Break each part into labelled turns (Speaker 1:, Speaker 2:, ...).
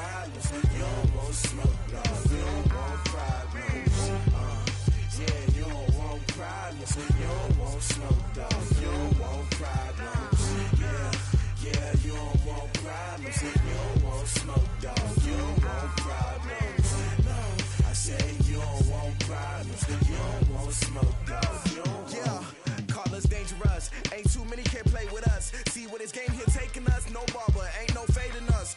Speaker 1: problems. You don't want smoke, dog. You don't want problems. Yeah, you don't want problems. You don't want smoke, dog. You don't want problems. Yeah, you don't want problems. You don't want smoke, dog. You don't want problems. No, I say you don't want problems. You don't want smoke, dog. You don't want. Call us dangerous. Ain't too many can play with us. See where this game here taking us. No barber, ain't no fading us.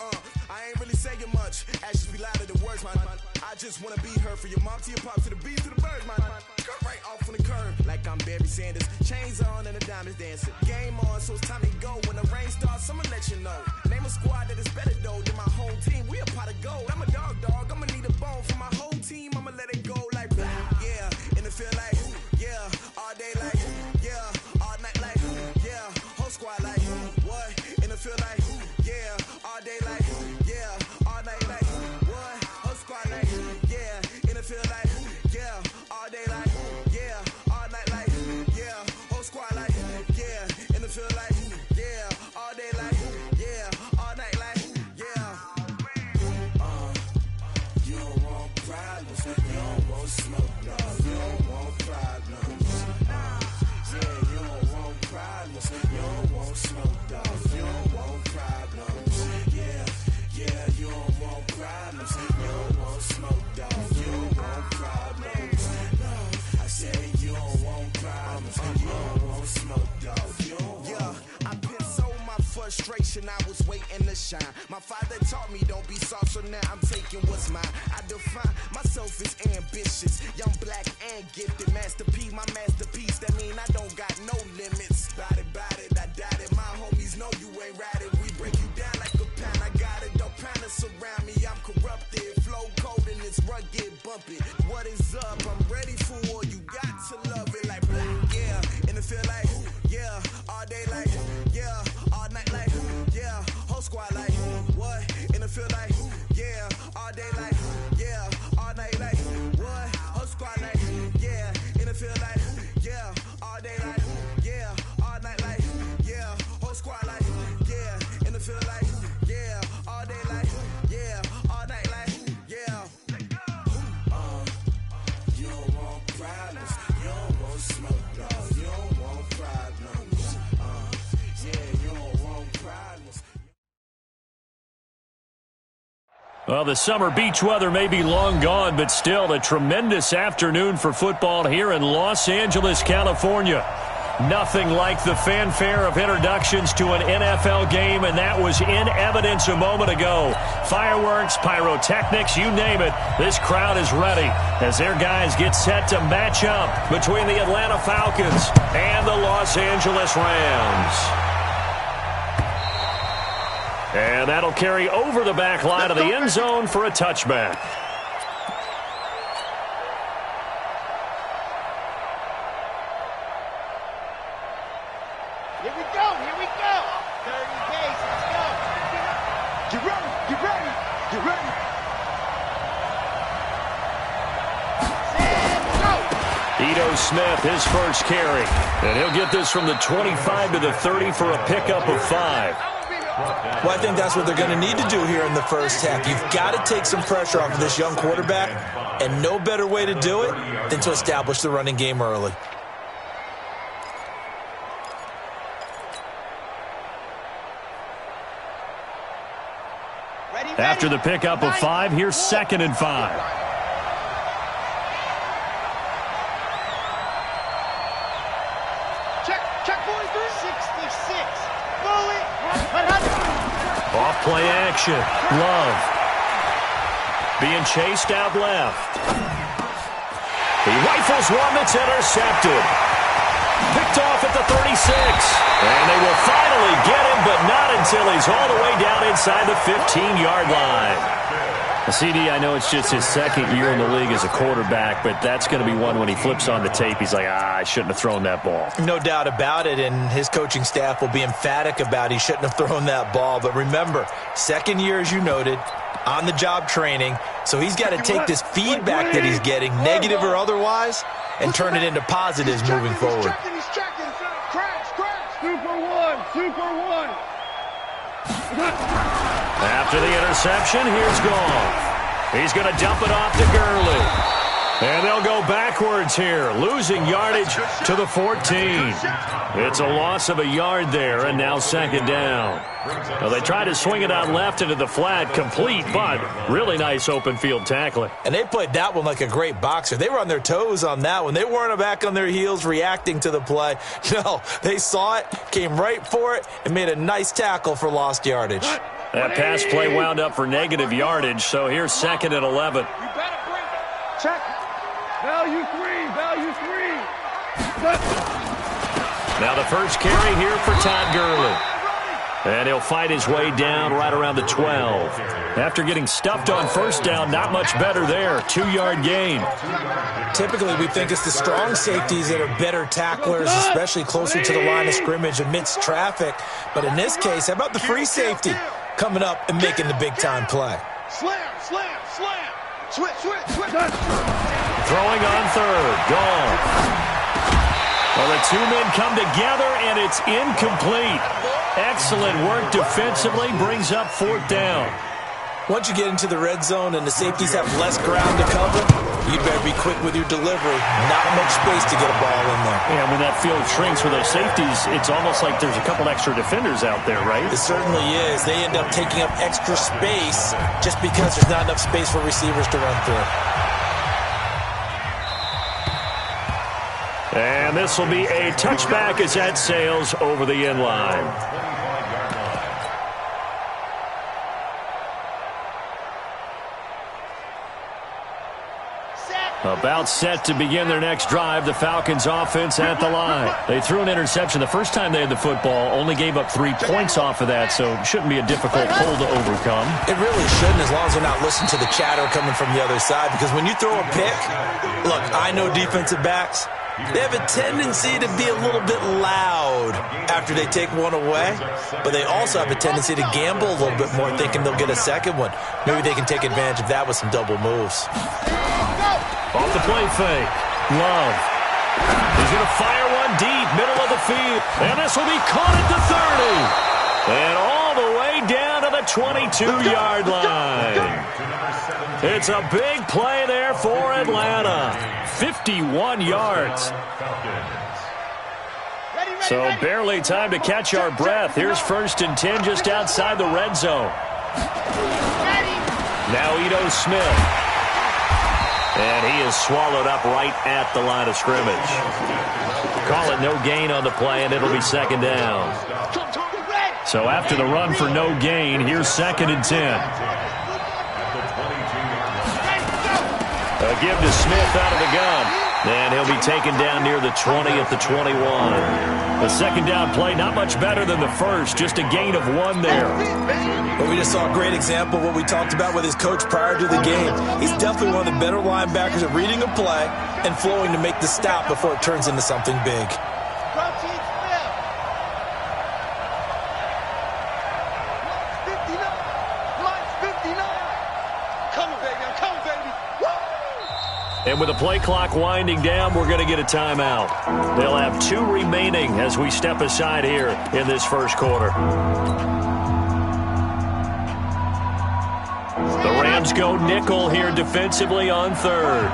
Speaker 1: I ain't really saying much. Actions be louder than words, man. I just wanna be heard from your mom to your pop to the beat to the birds, man. Cut right off on the curb like I'm Barry Sanders. Chains on and the diamonds dancing. Game on, so it's time to go. When the rain starts, I'ma let you know. Name a squad that is better though than my home team. We a pot of gold. I'm a dog. I'ma need a bone for my whole team. I'ma let it go like yeah. And it feel like yeah. All day like yeah. All night like yeah. Whole squad like what? And it feel like yeah. All day like yeah. All night like what? Whole squad like yeah. And it feel like yeah. All day like yeah. All night like yeah. Whole squad like yeah. And it feel like yeah. All day like yeah. All night like yeah. You don't want problems. You don't want smoke, no. You don't want problems. Yeah, you don't want problems. You don't want smoke, dog. You don't want problems. Yeah, you don't want problems. You don't want smoke, dog. You don't want problems. No, I say you don't want problems. You don't want smoke, dog. You don't want. Yeah, I've been so my frustration. I was waiting to shine. My father taught me don't be soft, so now I'm taking what's mine. I define myself as ambitious, young, black, and gifted. Master P, my masterpiece. That mean I don't got no limits. Bout it, I doubt it. My homies know you ain't ratted. We break you down like a pound. I got it, don't panic surround me. I'm corrupted, flow cold and it's rugged, bumpy. What is up? I'm ready for war. You got to love it like black, yeah. And it feel like yeah. All day like yeah. All night like yeah. Whole squad like what? And it feel like yeah. All day like yeah. All night like what? Whole squad like yeah. And it feel like yeah. All day like yeah. All night like yeah. Whole squad like yeah. And it feel like yeah. All day like yeah. All night like yeah. You don't want problems. You don't want smoke, dog. You don't want problems. Yeah, you don't want problems.
Speaker 2: Well, the summer beach weather may be long gone, but still a tremendous afternoon for football here in Los Angeles, California. Nothing like the fanfare of introductions to an NFL game, and that was in evidence a moment ago. Fireworks, pyrotechnics, you name it. This crowd is ready as their guys get set to match up between the Atlanta Falcons and the Los Angeles Rams. And that'll carry over the back line of the end zone for a touchback.
Speaker 3: Here we go. 30 pace, let's go. Get ready.
Speaker 2: Ito Smith, his first carry. And he'll get this from the 25 to the 30 for a pickup of 5.
Speaker 4: Well, I think that's what they're going to need to do here in the first half. You've got to take some pressure off of this young quarterback, and no better way to do it than to establish the running game early.
Speaker 2: After the pickup of 5, here's 2nd and 5. Off play action. Love. Being chased out left. He rifles one that's intercepted. Picked off at the 36. And they will finally get him, but not until he's all the way down inside the 15-yard line. CD, I know it's just his 2nd year in the league as a quarterback, but that's going to be one when he flips on the tape. He's like, I shouldn't have thrown that ball.
Speaker 4: No doubt about it, and his coaching staff will be emphatic about he shouldn't have thrown that ball. But remember, 2nd year, as you noted, on-the-job training, so he's got to take this feedback that he's getting, negative or otherwise, and turn it into positives moving forward.
Speaker 3: He's checking. Crash. Super one.
Speaker 2: After After the interception, here's Goff. He's going to dump it off to Gurley. And they'll go backwards here, losing yardage to the 14. It's a loss of a yard there, and now second down. Well, they try to swing it out left into the flat, complete, but really nice open field tackling.
Speaker 4: And they played that one like a great boxer. They were on their toes on that one. They weren't back on their heels reacting to the play. No, they saw it, came right for it, and made a nice tackle for lost yardage.
Speaker 2: That pass play wound up for negative yardage, so here's second and 11.
Speaker 3: You better bring it. Check. Value three.
Speaker 2: Now the first carry here for Todd Gurley. And he'll fight his way down right around the 12. After getting stuffed on first down, not much better there. 2-yard gain.
Speaker 4: Typically, we think it's the strong safeties that are better tacklers, especially closer to the line of scrimmage amidst traffic. But in this case, how about the free safety coming up and making the big-time play?
Speaker 3: Slam. Switch.
Speaker 2: Throwing on third. Gone. Well, the two men come together, and it's incomplete. Excellent work defensively, brings up fourth down.
Speaker 4: Once you get into the red zone and the safeties have less ground to cover, you better be quick with your delivery. Not much space to get a ball in there.
Speaker 2: Yeah, when that field shrinks with those safeties, it's almost like there's a couple extra defenders out there, right?
Speaker 4: It certainly is. They end up taking up extra space just because there's not enough space for receivers to run through.
Speaker 2: And this will be a touchback as that sails over the end line. About set to begin their next drive, the Falcons offense at the line. They threw an interception the first time they had the football, only gave up 3 points off of that, so it shouldn't be a difficult pull to overcome.
Speaker 4: It really shouldn't, as long as they're not listening to the chatter coming from the other side, because when you throw a pick, look, I know defensive backs, they have a tendency to be a little bit loud after they take one away, but they also have a tendency to gamble a little bit more, thinking they'll get a second one. Maybe they can take advantage of that with some double moves.
Speaker 2: Off the play fake. Love. He's going to fire one deep, middle of the field. And this will be caught at the 30. And all the way down to the 22-yard line. It's a big play there for Atlanta. 51 yards. So barely time to catch our breath. Here's 1st and 10 just outside the red zone. Now Ito Smith. And he is swallowed up right at the line of scrimmage. Call it no gain on the play, and it'll be second down. So after the run for no gain, here's 2nd and 10. A give to Smith out of the gun. And he'll be taken down near the 20 at the 21. The second down play, not much better than the first, just a gain of 1 there.
Speaker 4: But we just saw a great example of what we talked about with his coach prior to the game. He's definitely one of the better linebackers at reading a play and flowing to make the stop before it turns into something big.
Speaker 2: And with the play clock winding down, we're going to get a timeout. They'll have 2 remaining as we step aside here in this first quarter. The Rams go nickel here defensively on third.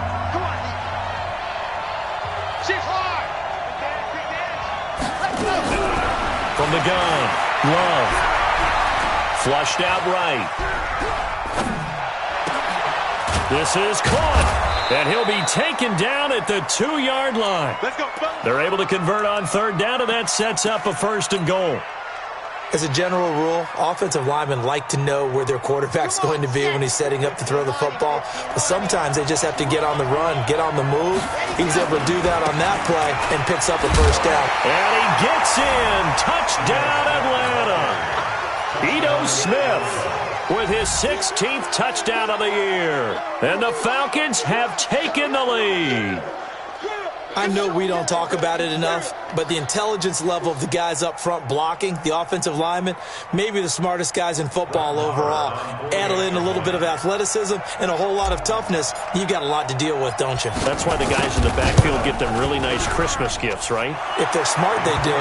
Speaker 2: From the gun, Love. Flushed out right. This is caught. And he'll be taken down at the 2-yard line. They're able to convert on third down, and that sets up a 1st and goal.
Speaker 4: As a general rule, offensive linemen like to know where their quarterback's going to be when he's setting up to throw the football. But sometimes they just have to get on the run, get on the move. He was able to do that on that play and picks up a 1st down.
Speaker 2: And he gets in. Touchdown, Atlanta. Ito Smith with his 16th touchdown of the year. And the Falcons have taken the lead.
Speaker 4: I know we don't talk about it enough, but the intelligence level of the guys up front blocking, the offensive linemen, maybe the smartest guys in football overall. Add in a little bit of athleticism and a whole lot of toughness, you've got a lot to deal with, don't you?
Speaker 2: That's why the guys in the backfield get them really nice Christmas gifts, right?
Speaker 4: If they're smart, they do.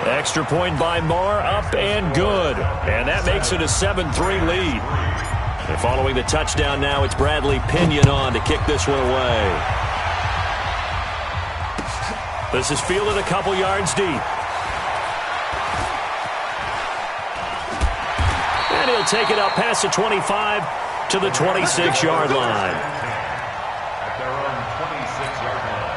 Speaker 2: Extra point by Marr, up and good. And that makes it a 7-3 lead. And following the touchdown now, it's Bradley Pinion on to kick this one away. This is fielded a couple yards deep. And he'll take it up past the 25 to the 26-yard line.
Speaker 5: At their own 26-yard line.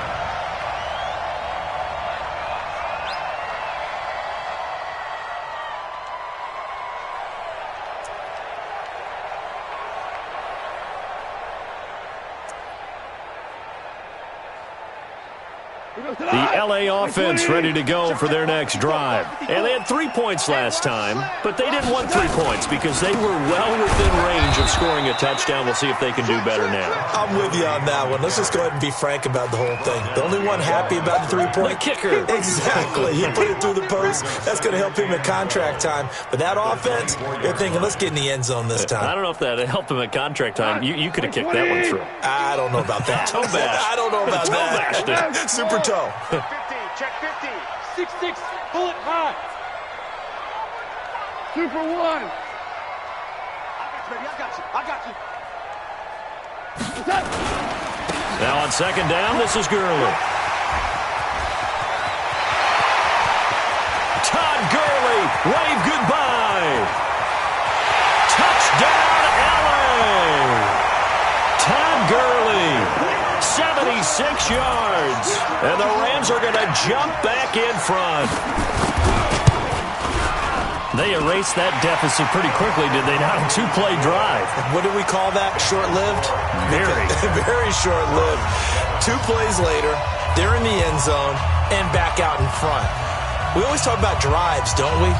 Speaker 2: The LA offense ready to go for their next drive. And they had 3 points last time, but they didn't want 3 points because they were well within range of scoring a touchdown. We'll see if they can do better now.
Speaker 4: I'm with you on that one. Let's just go ahead and be frank about the whole thing. The only one happy about the three-point
Speaker 2: kicker.
Speaker 4: Exactly. He put it through the post. That's going to help him in contract time. But that offense, you're thinking, let's get in the end zone this time.
Speaker 2: I don't know if that helped him at contract time. You could have kicked that one through.
Speaker 4: I don't know about that.
Speaker 2: Toe bash.
Speaker 4: I don't know about
Speaker 2: toe
Speaker 4: that.
Speaker 2: Bashed.
Speaker 4: Super toe.
Speaker 3: 50, check 50. 6-6, pull it high. 2 for 1. I got you.
Speaker 2: Now on second down, this is Gurley. Todd Gurley, wave goodbye. Touchdown, LA. Todd Gurley. 76 yards. And the Rams are going to jump back in front. They erased that deficit pretty quickly, did they not? A 2-play drive.
Speaker 4: What do we call that? Short-lived?
Speaker 2: Very.
Speaker 4: Very short-lived. 2 plays later, they're in the end zone and back out in front. We always talk about drives, don't we?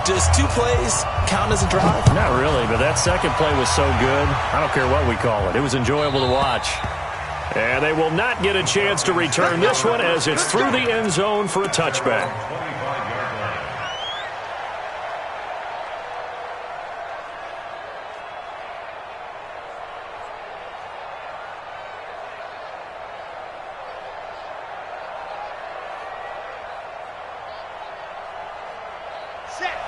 Speaker 4: Does 2 plays count as a drive?
Speaker 2: Not really, but that second play was so good. I don't care what we call it. It was enjoyable to watch. And they will not get a chance to return this one as it's through the end zone for a touchback.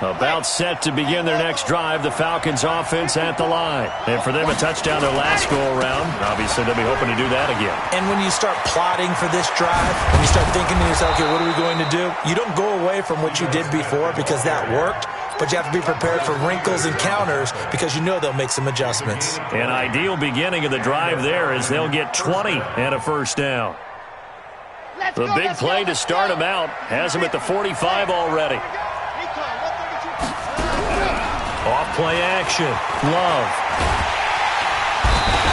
Speaker 2: About set to begin their next drive, the Falcons offense at the line. And for them, a touchdown their last go-around. Obviously, they'll be hoping to do that again.
Speaker 4: And when you start plotting for this drive, when you start thinking to yourself, okay, what are we going to do? You don't go away from what you did before because that worked, but you have to be prepared for wrinkles and counters because you know they'll make some adjustments.
Speaker 2: An ideal beginning of the drive there is they'll get 20 and a first down. The big play to start them out has them at the 45 already. Off play action. Love.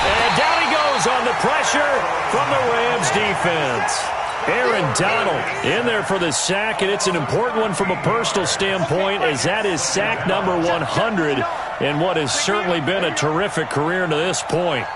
Speaker 2: And down he goes on the pressure from the Rams defense. Aaron Donald in there for the sack, and it's an important one from a personal standpoint as that is sack number 100 in what has certainly been a terrific career to this point.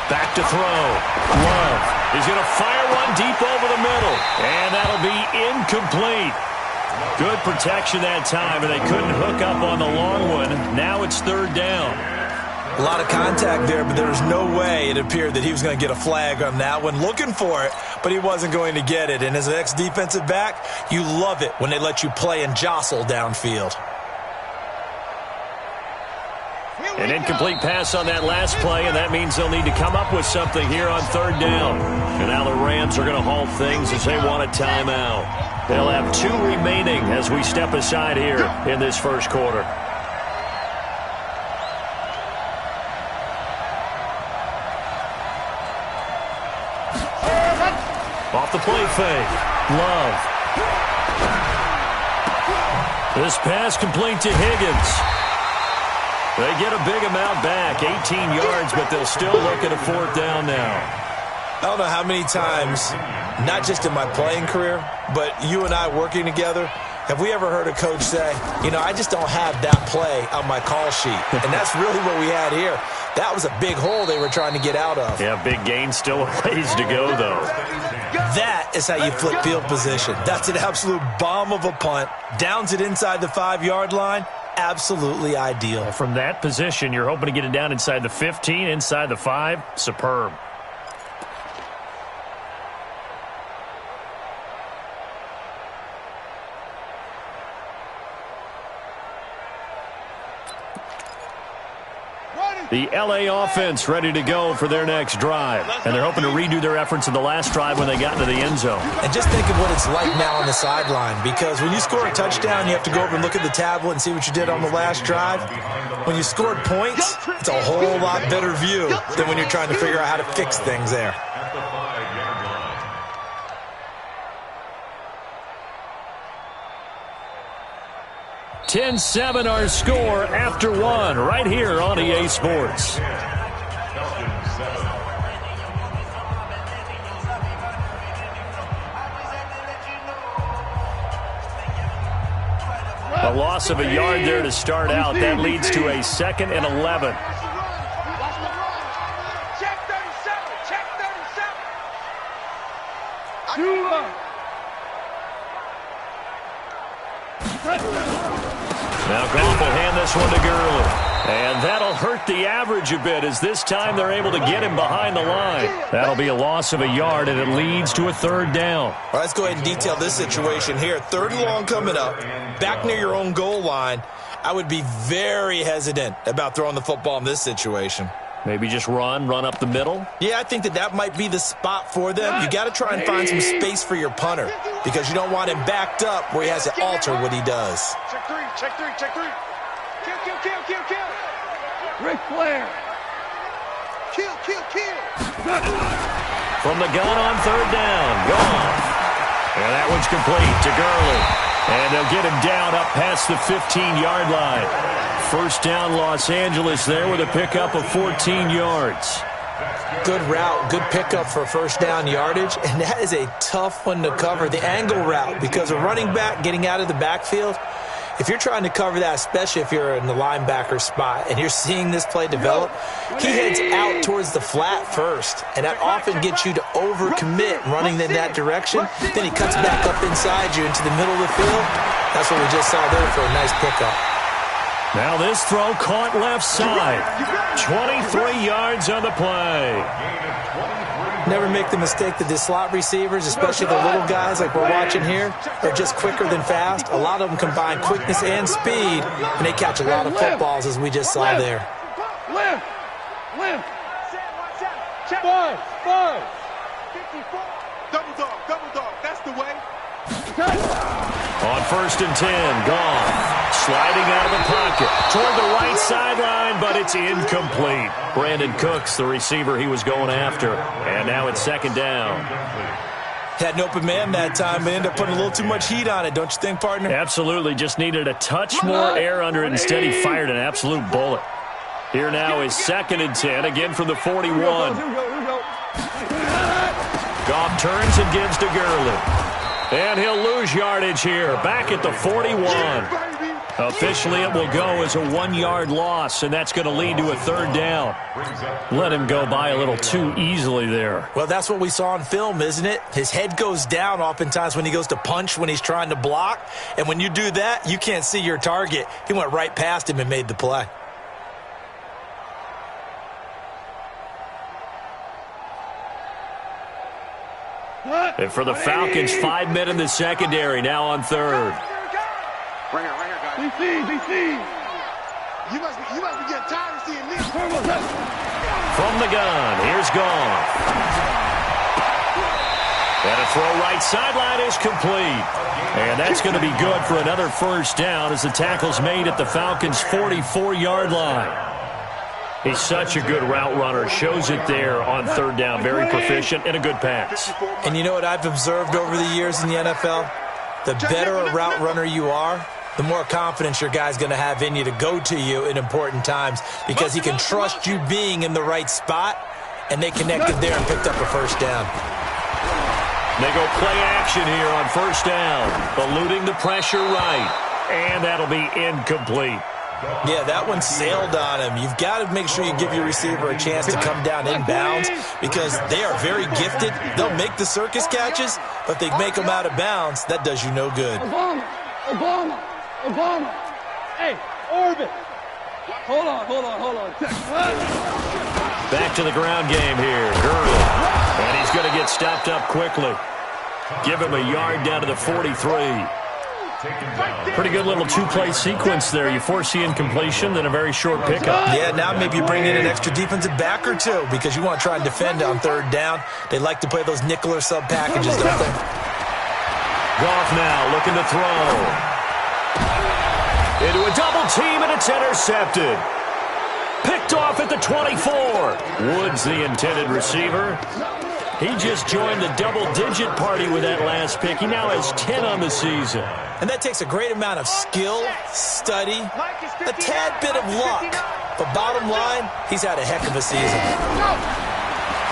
Speaker 2: Back to throw. Love is going to fire one deep over the middle. And that'll be incomplete. Good protection that time, and they couldn't hook up on the long one. Now it's third down.
Speaker 4: A lot of contact there, but there was no way it appeared that he was going to get a flag on that one. Looking for it, but he wasn't going to get it. And as an ex-defensive back, you love it when they let you play and jostle downfield.
Speaker 2: An incomplete pass on that last play, and that means they'll need to come up with something here on third down. And now the Rams are going to halt things as they want a timeout. They'll have 2 remaining as we step aside here in this first quarter. Off the play fake. Love. This pass complete to Higgins. They get a big amount back, 18 yards, but they'll still look at a fourth down now.
Speaker 4: I don't know how many times, not just in my playing career, but you and I working together, have we ever heard a coach say, you know, I just don't have that play on my call sheet. And that's really what we had here. That was a big hole they were trying to get out of.
Speaker 2: Yeah, big gain, still a ways to go, though.
Speaker 4: That is how you flip field position. That's an absolute bomb of a punt. Downs it inside the 5-yard line. Absolutely ideal.
Speaker 2: From that position, you're hoping to get it down inside the 15, inside the 5. Superb. The LA offense ready to go for their next drive. And they're hoping to redo their efforts in the last drive when they got into the end zone.
Speaker 4: And just think of what it's like now on the sideline, because when you score a touchdown, you have to go over and look at the tablet and see what you did on the last drive. When you scored points, it's a whole lot better view than when you're trying to figure out how to fix things there.
Speaker 5: At the 5-yard line.
Speaker 2: 10-7 our score after one right here on EA Sports. A loss of a yard there to start out. That leads to a 2nd and 11.
Speaker 3: Check 37. Check 37.
Speaker 2: Now Goff will hand this one to Gurley. And that'll hurt the average a bit, as this time they're able to get him behind the line. That'll be a loss of a yard, and it leads to a 3rd down.
Speaker 4: All right, let's go ahead and detail this situation here. 3rd and long coming up, back near your own goal line. I would be very hesitant about throwing the football in this situation.
Speaker 2: Maybe just run up the middle.
Speaker 4: Yeah, I think that might be the spot for them. You got to try and find some space for your punter, because you don't want him backed up where he has to alter what he does.
Speaker 3: Check 3. Check 3. Check 3. Kill. Ric Flair. Kill.
Speaker 2: From the gun on 3rd down. Gone. And that one's complete to Gurley. And they'll get him down up past the 15-yard line. 1st down Los Angeles there with a pickup of 14 yards.
Speaker 4: Good route, good pickup for 1st down yardage, and that is a tough one to cover, the angle route, because a running back getting out of the backfield, if you're trying to cover that, especially if you're in the linebacker spot and you're seeing this play develop, he heads out towards the flat first, and that often gets you to overcommit running in that direction. Then he cuts back up inside you into the middle of the field. That's what we just saw there for a nice pickup.
Speaker 2: Now this throw caught left side. 23 yards on the play.
Speaker 4: Never make the mistake that the slot receivers, especially the little guys like we're watching here, are just quicker than fast. A lot of them combine quickness and speed, and they catch a lot of footballs, as we just saw there.
Speaker 3: Left. 5. 54. Double dog. That's the way.
Speaker 2: On 1st and 10, Goff sliding out of the pocket toward the right sideline, but it's incomplete. Brandon Cooks, the receiver he was going after, and now it's 2nd down.
Speaker 4: Had an open man that time, but ended up putting a little too much heat on it, don't you think, partner?
Speaker 2: Absolutely, just needed a touch more air under it. Instead, he fired an absolute bullet. Here now is 2nd and 10, again from the 41. Goff turns and gives to Gurley. And he'll lose yardage here, back at the 41. Officially, it will go as a 1-yard loss, and that's going to lead to a 3rd down. Let him go by a little too easily there.
Speaker 4: Well, that's what we saw on film, isn't it? His head goes down oftentimes when he goes to punch, when he's trying to block. And when you do that, you can't see your target. He went right past him and made the play.
Speaker 2: And for the Falcons, 5 men in the secondary, now on 3rd.
Speaker 3: Right here, guys. BC. You must be getting tired of seeing this.
Speaker 2: From the gun, here's Goff. And a throw right sideline is complete. And that's going to be good for another 1st down as the tackle's made at the Falcons' 44-yard line. He's such a good route runner. Shows it there on 3rd down. Very proficient and a good pass.
Speaker 4: And you know what I've observed over the years in the NFL? The better a route runner you are, the more confidence your guy's going to have in you to go to you in important times, because he can trust you being in the right spot, and they connected there and picked up a 1st down.
Speaker 2: They go play action here on 1st down. Eluding the pressure right. And that'll be incomplete.
Speaker 4: Yeah, that one sailed on him. You've got to make sure you give your receiver a chance to come down inbounds because they are very gifted. They'll make the circus catches, but they make them out of bounds. That does you no good.
Speaker 3: Obama. Hey, Orbit. Hold on.
Speaker 2: Back to the ground game here. Gurley. And he's going to get stopped up quickly. Give him a yard down to the 43. Pretty good little two-play sequence there. You force the incompletion, then a very short pickup.
Speaker 4: Yeah, now maybe you bring in an extra defensive back or two because you want to try and defend on third down. They like to play those nickel or sub packages, don't they?
Speaker 2: Goff now looking to throw. Into a double team, and it's intercepted. Picked off at the 24. Woods, the intended receiver. He just joined the double-digit party with that last pick. He now has 10 on the season.
Speaker 4: And that takes a great amount of skill, study, a tad bit of luck. But bottom line, he's had a heck of a season.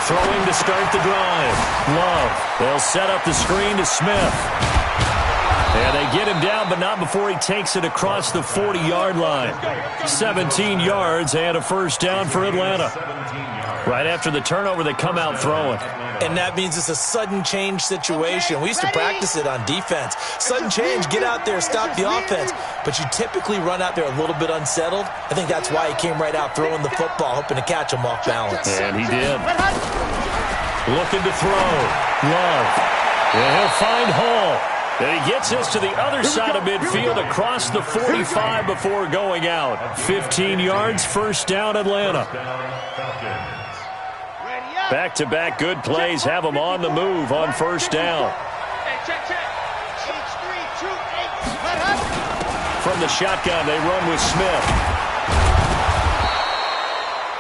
Speaker 2: Throwing to start the drive. Love. They'll set up the screen to Smith. And they get him down, but not before he takes it across the 40-yard line. 17 yards and a first down for Atlanta. Right after the turnover, they come out throwing.
Speaker 4: And that means it's a sudden change situation. We used to practice it on defense. Sudden change, get out there, stop the offense. But you typically run out there a little bit unsettled. I think that's why he came right out throwing the football, hoping to catch him off balance.
Speaker 2: And he did. Looking to throw. Love. And he'll find Hall. And he gets us to the other side of midfield across the 45 before going out. 15 yards, first down, Atlanta. Back-to-back good plays have them on the move on first down. From the shotgun, they run with Smith.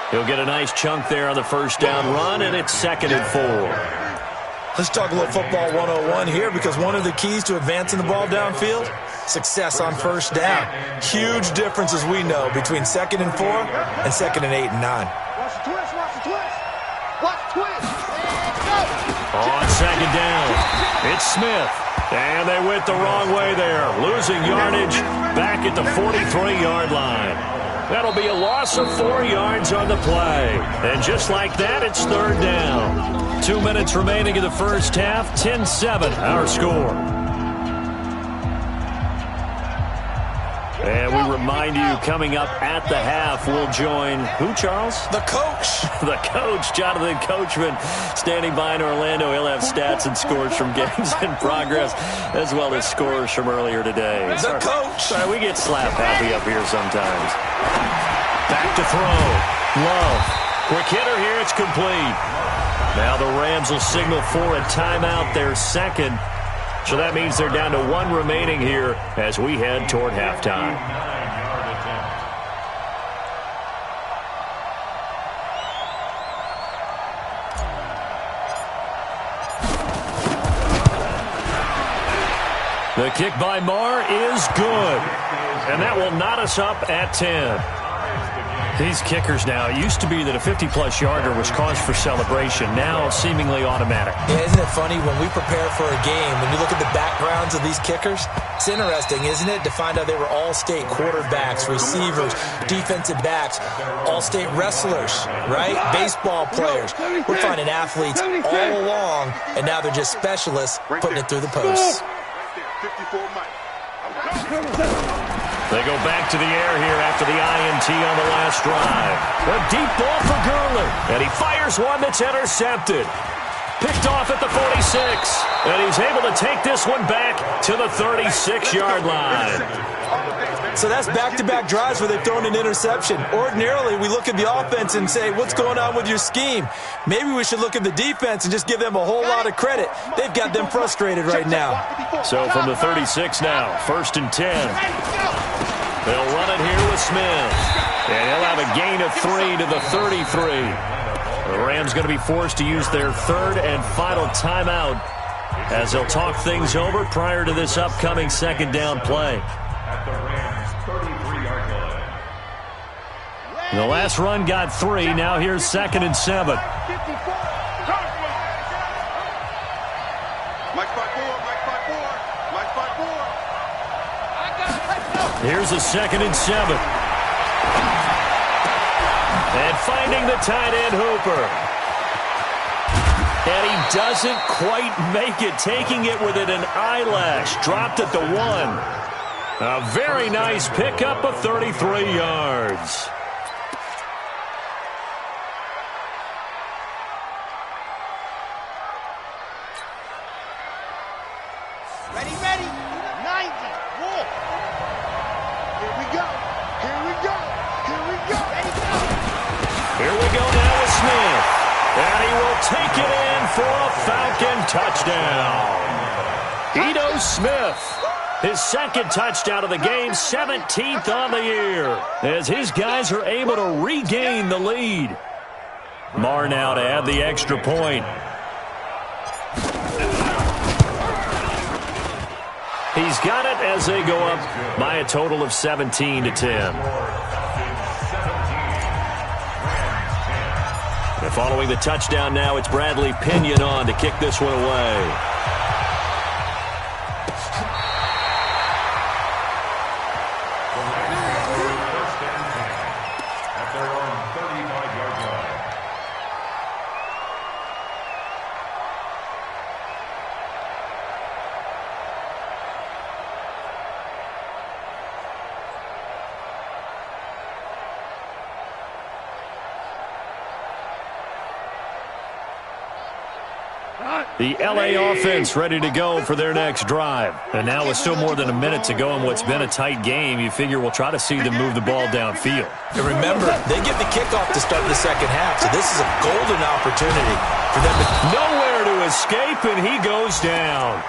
Speaker 2: He'll get a nice chunk there on the first down run, and it's 2nd and 4.
Speaker 4: Let's talk a little football 101 here because one of the keys to advancing the ball downfield, success on first down. Huge difference, as we know, between 2nd and 4 and 2nd and 8 and 9.
Speaker 2: On second down, it's Smith. And they went the wrong way there. Losing yardage back at the 43-yard line. That'll be a loss of 4 yards on the play. And just like that, it's third down. 2 minutes remaining in the first half. 10-7, our score. And we remind you, coming up at the half, we'll join who, Charles?
Speaker 4: The coach.
Speaker 2: The coach, Jonathan Coachman, standing by in Orlando. He'll have stats and scores from games in progress, as well as scores from earlier today.
Speaker 4: The coach.
Speaker 2: Sorry, we get slap happy up here sometimes. Back to throw. Love. Quick hitter here. It's complete. Now the Rams will signal for a timeout, their second. So that means they're down to 1 remaining here as we head toward halftime. The kick by Marr is good. And that will knot us up at 10. These kickers now, it used to be that a 50-plus yarder was cause for celebration. Now seemingly automatic.
Speaker 4: Yeah, isn't it funny when we prepare for a game, when you look at the backgrounds of these kickers, it's interesting, isn't it, to find out they were all-state quarterbacks, receivers, defensive backs, all-state wrestlers, right? Baseball players. We're finding athletes all along, and now they're just specialists putting it through the posts.
Speaker 2: They go back to the air here after the INT on the last drive. A deep ball for Gurley. And he fires one that's intercepted. Picked off at the 46. And he's able to take this one back to the 36-yard line.
Speaker 4: So that's back-to-back drives where they've thrown an interception. Ordinarily, we look at the offense and say, what's going on with your scheme? Maybe we should look at the defense and just give them a whole lot of credit. They've got them frustrated right now.
Speaker 2: So from the 36 now, 1st and 10. They'll run it here with Smith. And he'll have a gain of 3 to the 33. The Rams going to be forced to use their 3rd and final timeout as they'll talk things over prior to this upcoming 2nd down play. The last run got 3. Now here's 2nd and 7. Here's a 2nd and 7. And finding the tight end Hooper. And he doesn't quite make it, taking it within an eyelash. Dropped at the 1. A very nice pickup of 33 yards.
Speaker 3: Ready, 90, walk. Here we go, here we go, here we go. Ready, go.
Speaker 2: Here we go now with Smith. And he will take it in for a Falcon touchdown. Ito Smith, his second touchdown of the game, 17th on the year, as his guys are able to regain the lead. Marr now to add the extra point. He's got it as they go up by a total of 17-10. And following the touchdown now, it's Bradley Pinion on to kick this one away. The L.A. offense ready to go for their next drive. And now with still more than a minute to go in what's been a tight game, you figure we'll try to see them move the ball downfield.
Speaker 4: And remember, they get the kickoff to start the second half, so this is a golden opportunity for them to...
Speaker 2: Nowhere to escape, and he goes down.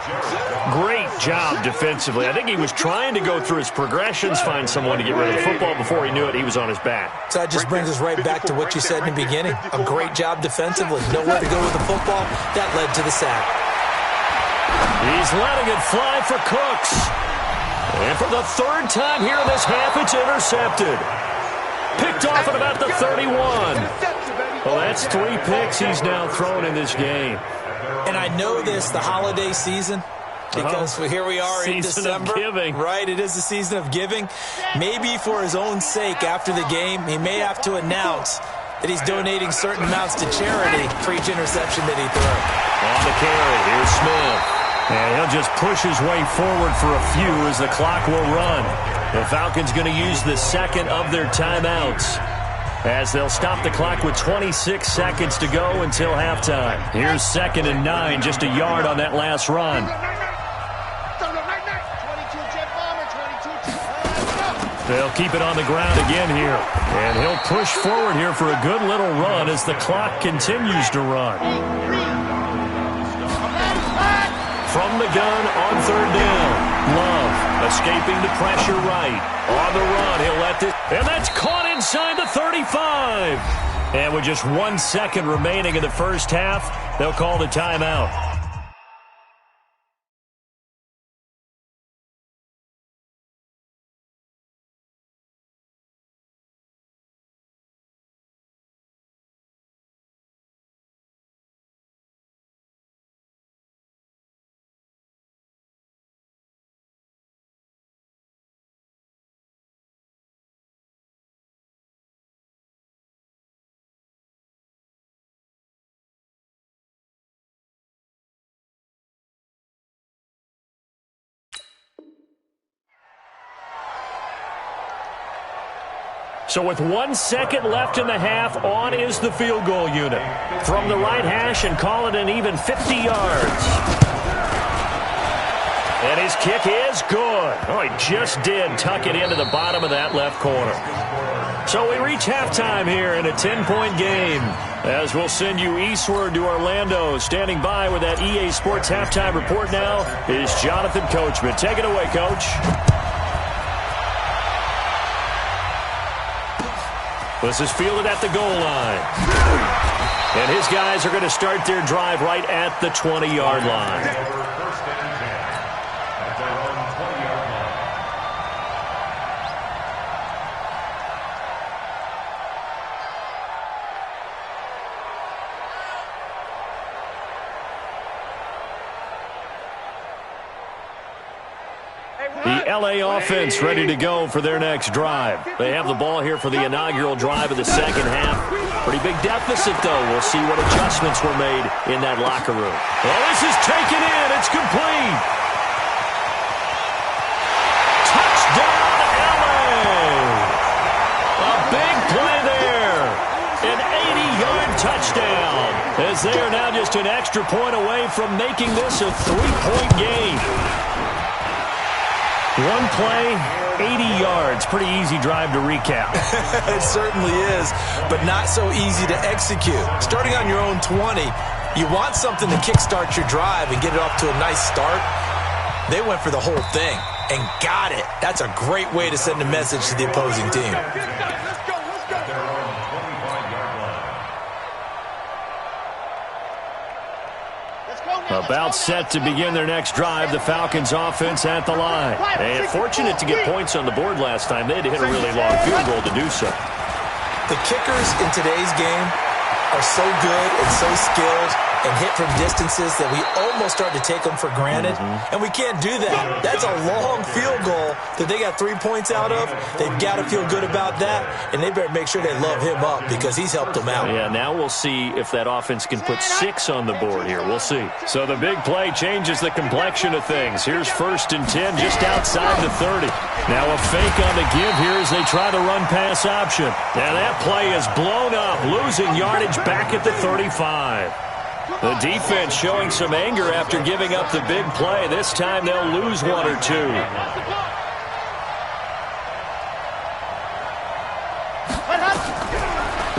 Speaker 2: Great job defensively. I think he was trying to go through his progressions, find someone to get rid of the football. Before he knew it, he was on his back.
Speaker 4: So that just brings us right back to what you said in the beginning. A great job defensively. Nowhere to go with the football. That led to the sack.
Speaker 2: He's letting it fly for Cooks. And for the third time here in this half, it's intercepted. Picked off at about the 31. Well, that's 3 picks he's now thrown in this game.
Speaker 4: And I know this, the holiday season, because here we are in December.
Speaker 2: Season of giving.
Speaker 4: Right, it is the season of giving. Maybe for his own sake after the game, he may have to announce that he's donating certain amounts to charity for each interception that he throws.
Speaker 2: On the carry, here's Smith. And he'll just push his way forward for a few as the clock will run. The Falcons going to use the second of their timeouts, as they'll stop the clock with 26 seconds to go until halftime. Here's 2nd and 9, just a yard on that last run. They'll keep it on the ground again here. And he'll push forward here for a good little run as the clock continues to run. From the gun on 3rd down. Love escaping the pressure right. On the run, he'll let this. And that's caught inside the 35. And with just 1 second remaining in the first half, they'll call the timeout. So with 1 second left in the half, on is the field goal unit. From the right hash and call it an even 50 yards. And his kick is good. Oh, he just did tuck it into the bottom of that left corner. So we reach halftime here in a 10-point game, as we'll send you eastward to Orlando. Standing by with that EA Sports halftime report now is Jonathan Coachman. Take it away, Coach. This is fielded at the goal line. And his guys are going to start their drive right at the 20-yard line.
Speaker 5: First and 10 at their own 20-yard line.
Speaker 3: Hey,
Speaker 2: The L.A. offense ready to go for their next drive. They have the ball here for the inaugural drive of the second half. Pretty big deficit, though. We'll see what adjustments were made in that locker room. Well, this is taken in. It's complete. Touchdown, L.A. A big play there. An 80-yard touchdown. As they are now just an extra point away from making this a 3-point game. One play, 80 yards. Pretty easy drive to recap.
Speaker 4: It certainly is, but not so easy to execute. Starting on your own 20, you want something to kickstart your drive and get it off to a nice start. They went for the whole thing and got it. That's a great way to send a message to the opposing team.
Speaker 2: About set to begin their next drive, the Falcons offense at the line. And fortunate to get points on the board last time. They had to hit a really long field goal to do so.
Speaker 4: The kickers in today's game are so good and so skilled and hit from distances that we almost start to take them for granted. And we can't do that. That's a long field goal that they got 3 points out of. They've got to feel good about that, and they better make sure they love him up because he's helped them out.
Speaker 2: Yeah, now we'll see if that offense can put 6 on the board here. We'll see. So the big play changes the complexion of things. Here's 1st and 10 just outside the 30. Now a fake on the give here as they try the run-pass option. Now that play is blown up, losing yardage back at the 35. The defense showing some anger after giving up the big play. This time they'll lose 1 or 2.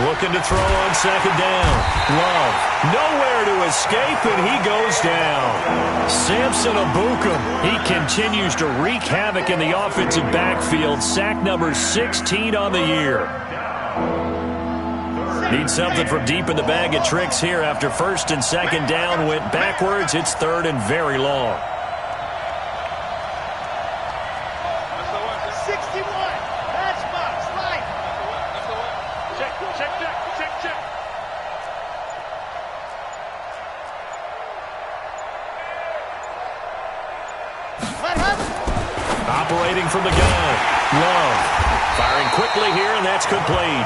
Speaker 2: Looking to throw on 2nd down. Love. Nowhere to escape, and he goes down. Samson Abukum. He continues to wreak havoc in the offensive backfield. Sack number 16 on the year. Need something from deep in the bag of tricks here after 1st and 2nd down went backwards. It's 3rd and very long.
Speaker 3: 61. Pass box. Right. Check.
Speaker 2: Operating from the gun. Love. Firing quickly here, and that's complete.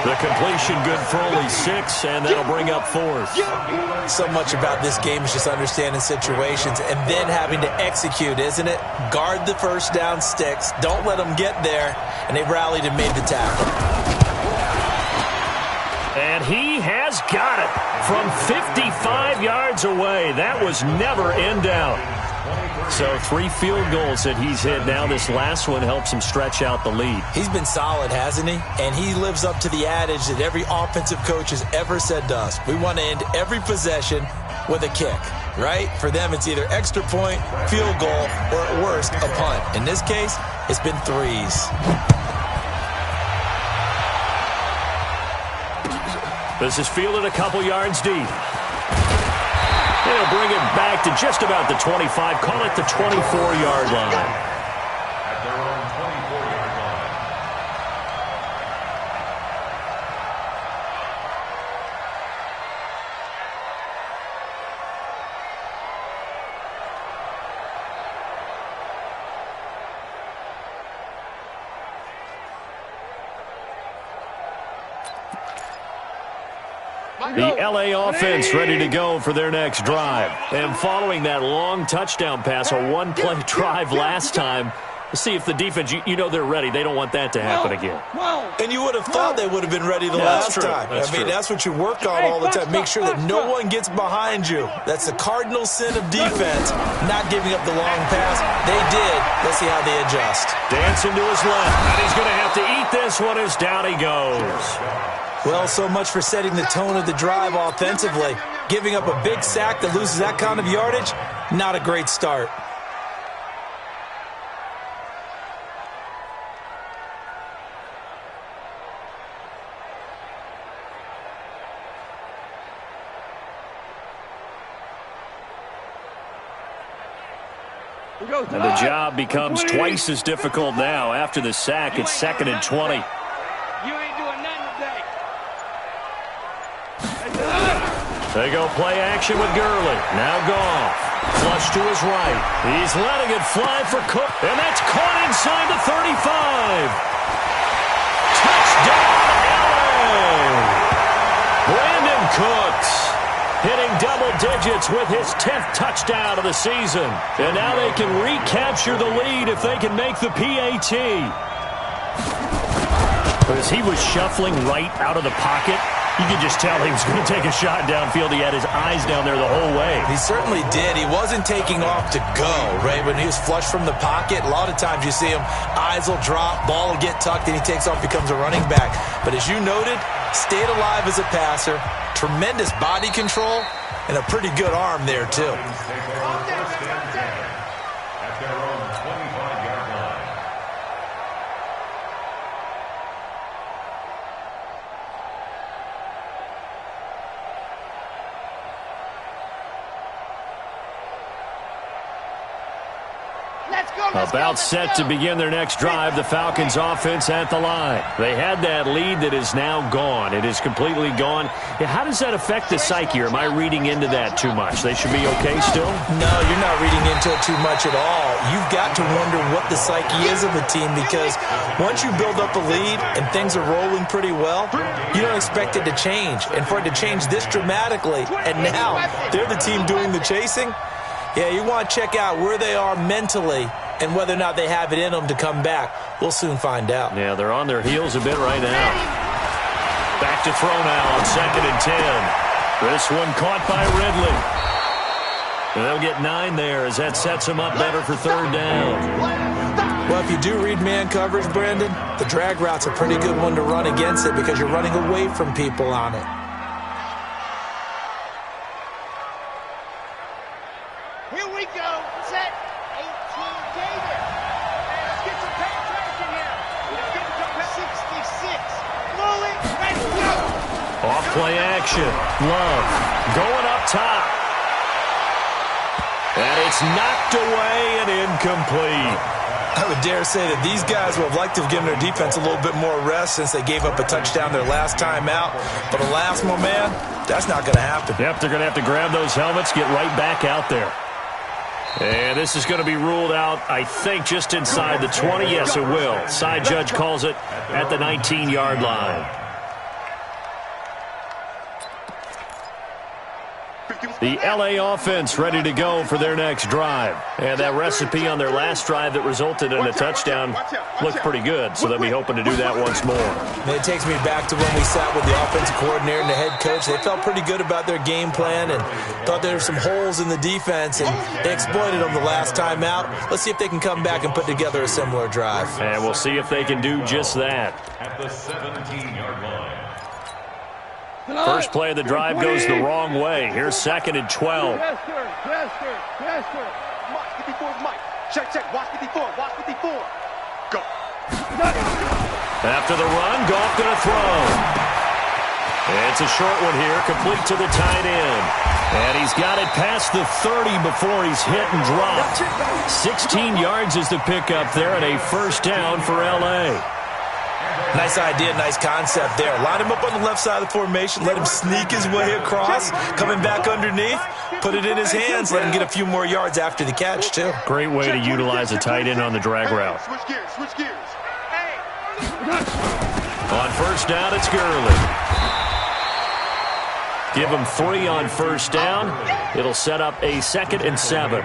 Speaker 2: The completion good for only 6, and that'll bring up 4th.
Speaker 4: So much about this game is just understanding situations and then having to execute, isn't it? Guard the 1st down sticks. Don't let them get there. And they rallied and made the tackle.
Speaker 2: And he has got it from 55 yards away. That was never in doubt. So 3 field goals that he's hit now. This last one helps him stretch out the lead.
Speaker 4: He's been solid, hasn't he? And he lives up to the adage that every offensive coach has ever said to us. We want to end every possession with a kick, right? For them, it's either extra point, field goal, or at worst, a punt. In this case, it's been 3s.
Speaker 2: This is fielded a couple yards deep. They'll bring it back to just about the 25. Call it the 24-yard line.
Speaker 5: At their own 24-yard line.
Speaker 2: The L.A. offense ready to go for their next drive. And following that long touchdown pass, a one-play drive last time, see if the defense, you know they're ready. They don't want that to happen again.
Speaker 4: And you would have thought they would have been ready the last time. That's what you work on all the time. Make sure that no one gets behind you. That's the cardinal sin of defense, not giving up the long pass. They did. Let's see how they adjust.
Speaker 2: Dancing to his left. And he's going to have to eat this one as down he goes.
Speaker 4: Well, so much for setting the tone of the drive offensively. Giving up a big sack that loses that kind of yardage, not a great start.
Speaker 2: And the job becomes twice as difficult now. After the sack, it's 2nd and 20.
Speaker 3: You ain't doing nothing today.
Speaker 2: They go play action with Gurley. Now Goff. Flush to his right. He's letting it fly for Cook. And that's caught inside the 35. Touchdown, LA! Brandon Cooks hitting double digits with his 10th touchdown of the season. And now they can recapture the lead if they can make the PAT. As he was shuffling right out of the pocket, you could just tell he was going to take a shot downfield. He had his eyes down there the whole way.
Speaker 4: He certainly did. He wasn't taking off to go, right? When he was flush from the pocket, a lot of times you see him, eyes will drop, ball will get tucked, and he takes off, becomes a running back. But as you noted, stayed alive as a passer, tremendous body control, and a pretty good arm there, too.
Speaker 5: At their own 25-yard line.
Speaker 2: About set to begin their next drive, the Falcons offense at the line. They had that lead that is now gone. It is completely gone. How does that affect the psyche? Or am I reading into that too much? They should be okay still?
Speaker 4: No, you're not reading into it too much at all. You've got to wonder what the psyche is of the team, because once you build up a lead and things are rolling pretty well, you don't expect it to change. And for it to change this dramatically, and now they're the team doing the chasing, yeah, you want to check out where they are mentally and whether or not they have it in them to come back. We'll soon find out.
Speaker 2: Yeah, they're on their heels a bit right now. Back to throw now on 2nd and 10. This one caught by Ridley. And they'll get 9 there as that sets them up better for 3rd down.
Speaker 4: Well, if you do read man coverage, Brandon, the drag route's a pretty good one to run against it because you're running away from people on it.
Speaker 3: Here we go. Set. 18 David. Let's get some penetration here. Let's get some 66. Slowly. Let's go.
Speaker 2: Off play action. Love going up top. And it's knocked away and incomplete.
Speaker 4: I would dare say that these guys would have liked to have given their defense a little bit more rest since they gave up a touchdown their last time out. But alas, my man, that's not going to happen.
Speaker 2: Yep, they're going to have to grab those helmets, get right back out there. And this is going to be ruled out, I think, just inside the 20. Yes, it will. Side judge calls it at the 19-yard line. The L.A. offense ready to go for their next drive. And that recipe on their last drive that resulted in a touchdown looked pretty good, so they'll be hoping to do that once more.
Speaker 4: And it takes me back to when we sat with the offensive coordinator and the head coach. They felt pretty good about their game plan and thought there were some holes in the defense, and they exploited them the last time out. Let's see if they can come back and put together a similar drive.
Speaker 2: And we'll see if they can do just that.
Speaker 5: At the 17-yard line.
Speaker 2: First play of the drive goes the wrong way. Here's 2nd and 12.
Speaker 3: Yes, sir. Mike, 54, Mike. Check. Watch 54. Go.
Speaker 2: After the run, Goff going to throw. It's a short one here, complete to the tight end. And he's got it past the 30 before he's hit and dropped. 16 yards is the pickup there, and a first down for L.A.
Speaker 4: Nice idea, nice concept there. Line him up on the left side of the formation, let him sneak his way across, coming back underneath, put it in his hands, let him get a few more yards after the catch, too.
Speaker 2: Great way to utilize a tight end on the drag route.
Speaker 3: Switch gears.
Speaker 2: On first down, it's Gurley. Give him 3 on first down. It'll set up a 2nd and 7.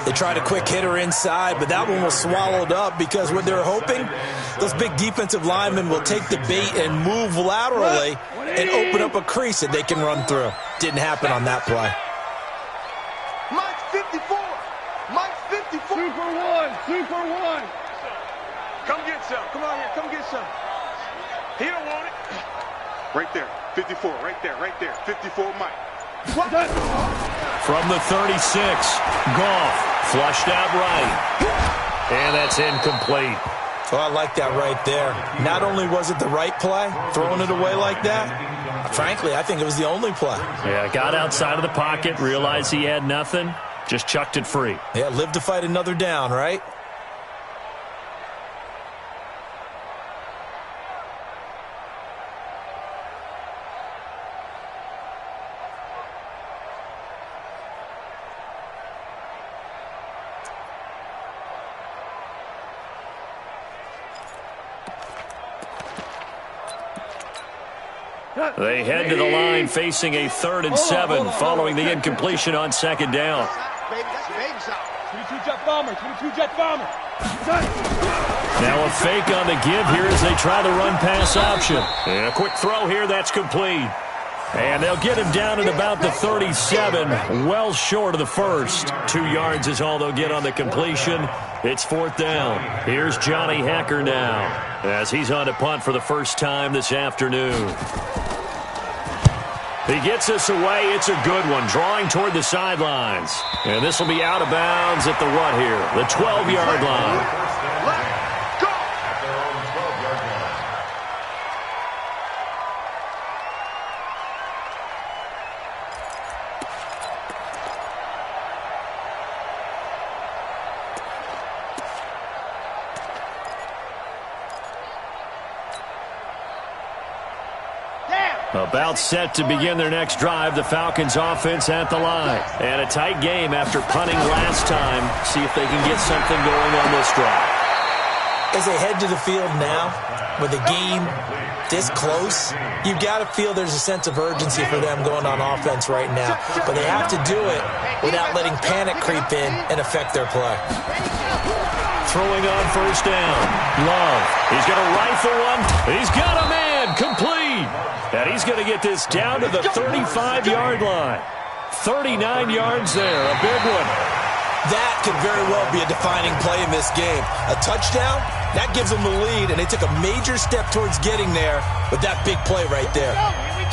Speaker 4: They tried a quick hitter inside, but that one was swallowed up because what they're hoping, those big defensive linemen will take the bait and move laterally and open up a crease that they can run through. Didn't happen on that play.
Speaker 3: Mike's 54. Super one. Come get some. Come on here. Come get some. He don't want it. Right there. 54. Right there. 54, Mike. What?
Speaker 2: From the 36, Goff flushed out right. And that's incomplete.
Speaker 4: Oh, I like that right there. Not only was it the right play, throwing it away like that, frankly, I think it was the only play.
Speaker 2: Yeah, got outside of the pocket, realized he had nothing, just chucked it free.
Speaker 4: Yeah, live to fight another down, right?
Speaker 2: They head to the line facing a 3rd and 7 following the incompletion on 2nd down.
Speaker 6: 22 jet bomber, 22 jet bomber.
Speaker 2: Now a fake on the give here as they try the run-pass option. And a quick throw here, that's complete. And they'll get him down at about the 37, well short of the first. 2 yards is all they'll get on the completion. It's 4th down. Here's Johnny Hecker now as he's on to punt for the first time this afternoon. He gets us away. It's a good one, drawing toward the sidelines. And this will be out of bounds at the what here? The 12-yard line. About set to begin their next drive, the Falcons offense at the line. And a tight game after punting last time. See if they can get something going on this drive.
Speaker 4: As they head to the field now, with the game this close, you've got to feel there's a sense of urgency for them going on offense right now. But they have to do it without letting panic creep in and affect their play.
Speaker 2: Throwing on 1st down. Love. He's going to rifle one. He's got a man. Complete. And he's going to get this down to the 35-yard line. 39 yards there. A big one.
Speaker 4: That could very well be a defining play in this game. A touchdown, that gives them the lead, and they took a major step towards getting there with that big play right there.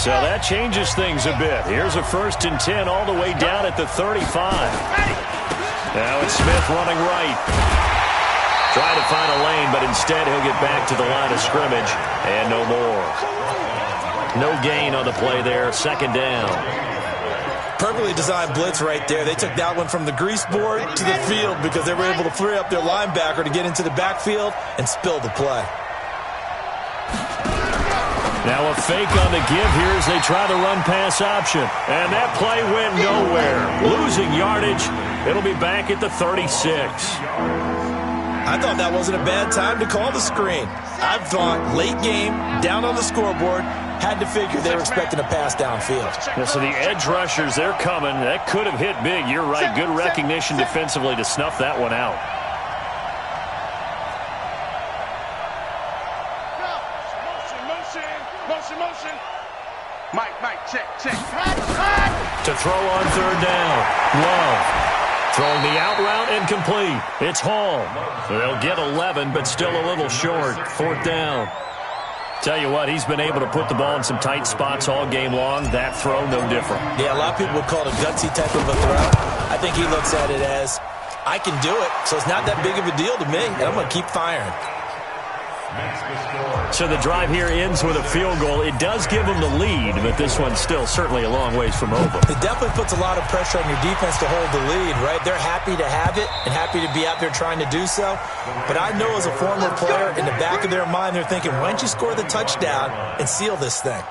Speaker 2: So that changes things a bit. Here's a 1st and 10 all the way down at the 35. Now it's Smith running right. Trying to find a lane, but instead he'll get back to the line of scrimmage and no more. No gain on the play there. 2nd down.
Speaker 4: Perfectly designed blitz right there. They took that one from the grease board to the field because they were able to free up their linebacker to get into the backfield and spill the play.
Speaker 2: Now a fake on the give here as they try the run-pass option. And that play went nowhere. Losing yardage. It'll be back at the 36.
Speaker 4: I thought that wasn't a bad time to call the screen. I thought late game, down on the scoreboard, had to figure they were expecting a pass downfield.
Speaker 2: Yeah, so the edge rushers, they're coming. That could have hit big. You're right. Good recognition defensively to snuff that one out.
Speaker 3: Motion. Mike, check.
Speaker 2: To throw on 3rd down. Love. Throwing the out route incomplete. It's Hall. They'll get 11, but still a little short. 4th down. Tell you what, he's been able to put the ball in some tight spots all game long. That throw, no different.
Speaker 4: Yeah, a lot of people would call it a gutsy type of a throw. I think he looks at it as, I can do it, so it's not that big of a deal to me, and I'm going to keep firing.
Speaker 2: So the drive here ends with a field goal. It does give them the lead, but this one's still certainly a long ways from over.
Speaker 4: It definitely puts a lot of pressure on your defense to hold the lead, right? They're happy to have it and happy to be out there trying to do so. But I know as a former player, in the back of their mind, they're thinking, why don't you score the touchdown and seal this thing?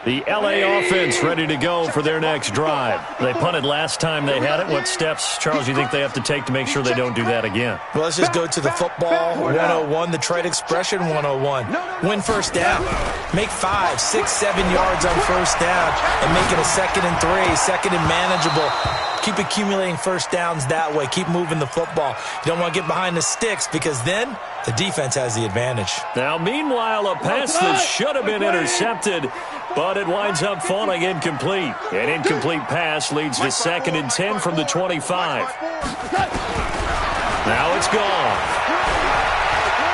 Speaker 2: The L.A. offense ready to go for their next drive. They punted last time they had it. What steps, Charles, do you think they have to take to make sure they don't do that again?
Speaker 4: Well, let's just go to the football 101, the trade expression 101. Win 1st down. Make 5, 6, 7 yards on 1st down and make it a 2nd and 3, 2nd and manageable. Keep accumulating 1st downs that way. Keep moving the football. You don't want to get behind the sticks because then the defense has the advantage.
Speaker 2: Now, meanwhile, a pass that should have been intercepted, but it winds up falling incomplete. An incomplete pass leads to 2nd and 10 from the 25. Now it's gone.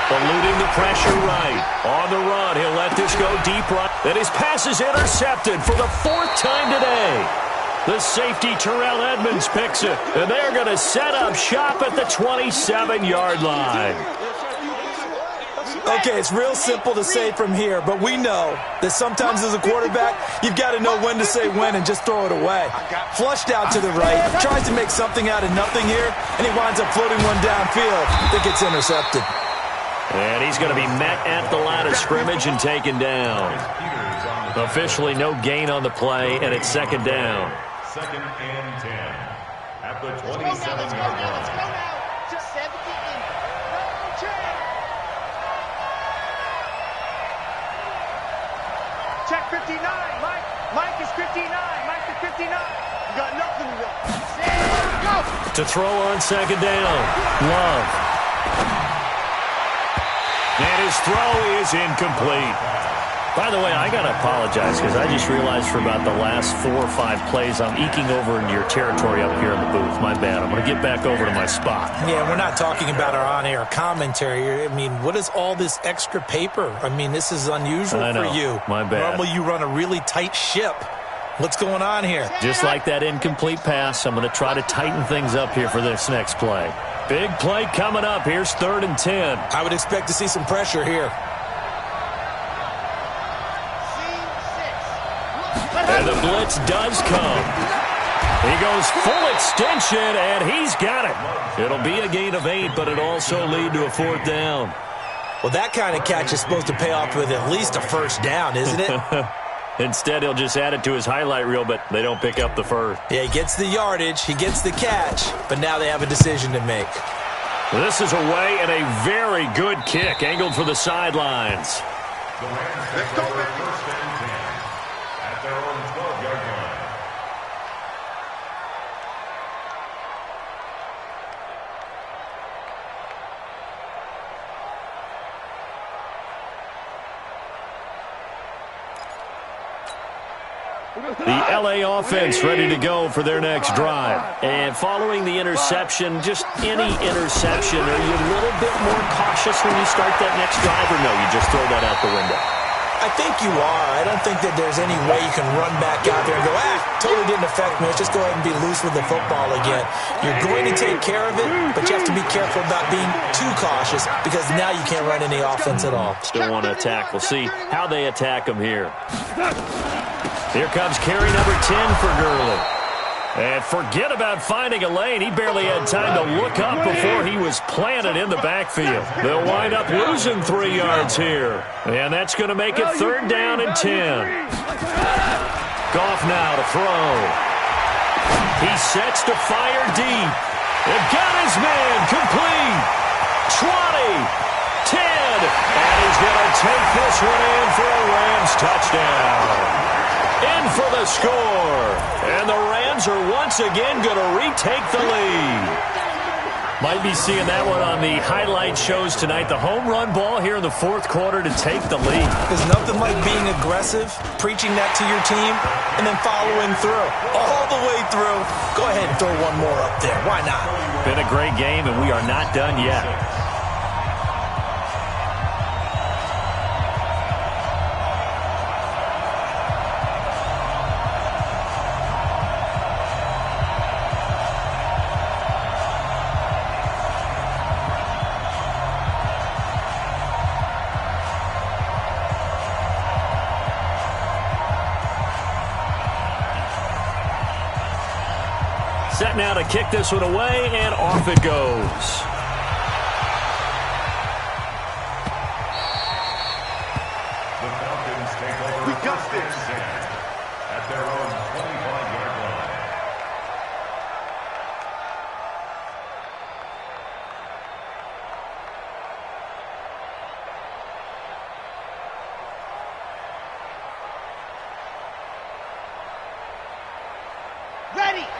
Speaker 2: Eluding the pressure right. On the run, he'll let this go deep right. Then his pass is intercepted for the 4th time today. The safety, Terrell Edmonds, picks it, and they're going to set up shop at the 27-yard line.
Speaker 4: Okay, it's real simple to say from here, but we know that sometimes as a quarterback, you've got to know when to say when and just throw it away. Flushed out to the right, tries to make something out of nothing here, and he winds up floating one downfield that gets intercepted.
Speaker 2: And he's going to be met at the line of scrimmage and taken down. Officially no gain on the play, and it's 2nd down.
Speaker 5: 2nd and 10 at the 27-yard line.
Speaker 6: check 59. Mike is 59. Mike is 59. You got nothing to go.
Speaker 2: To throw on second down. Love. And his throw is incomplete. By the way, I got to apologize because I just realized for about the last 4 or 5 plays, I'm eking over into your territory up here in the booth. My bad. I'm going to get back over to my spot.
Speaker 4: Yeah, we're not talking about our on-air commentary here. I mean, what is all this extra paper? I mean, this is unusual for you.
Speaker 2: My bad.
Speaker 4: Normally you run a really tight ship. What's going on here?
Speaker 2: Just like that incomplete pass, I'm going to try to tighten things up here for this next play. Big play coming up. Here's 3rd and 10.
Speaker 4: I would expect to see some pressure here.
Speaker 2: And the blitz does come. He goes full extension, and he's got it. It'll be a gain of 8, but it also lead to a 4th down.
Speaker 4: Well, that kind of catch is supposed to pay off with at least a 1st down, isn't it?
Speaker 2: Instead, he'll just add it to his highlight reel, but they don't pick up the first.
Speaker 4: Yeah, he gets the yardage, he gets the catch, but now they have a decision to make.
Speaker 2: This is away and a very good kick, angled for the sidelines.
Speaker 3: Let's go, baby.
Speaker 5: At their own 12-yard line.
Speaker 2: The L.A. offense ready to go for their next drive. And following the interception, just any interception, are you a little bit more cautious when you start that next drive, or no, you just throw that out the window?
Speaker 4: I think you are. I don't think that there's any way you can run back out there and go, totally didn't affect me. Let's just go ahead and be loose with the football again. You're going to take care of it, but you have to be careful about being too cautious because now you can't run any offense at all.
Speaker 2: Still want to attack. We'll see how they attack him here. Here comes carry number 10 for Gurley. And forget about finding a lane. He barely had time to look up before he was planted in the backfield. They'll wind up losing 3 yards here. And that's going to make it 3rd down and 10. Goff now to throw. He sets to fire deep. And got his man complete. 20, 10. And he's going to take this one in for a Rams touchdown. In for the score. And the Rams are once again going to retake the lead. Might be seeing that one on the highlight shows tonight. The home run ball here in the 4th quarter to take the lead.
Speaker 4: There's nothing like being aggressive, preaching that to your team, and then following through. All the way through. Go ahead and throw one more up there. Why not?
Speaker 2: Been a great game, and we are not done yet. Set now to kick this one away, and off it goes.
Speaker 5: The Falcons take over.
Speaker 3: We got this.
Speaker 5: At their own 25-yard line.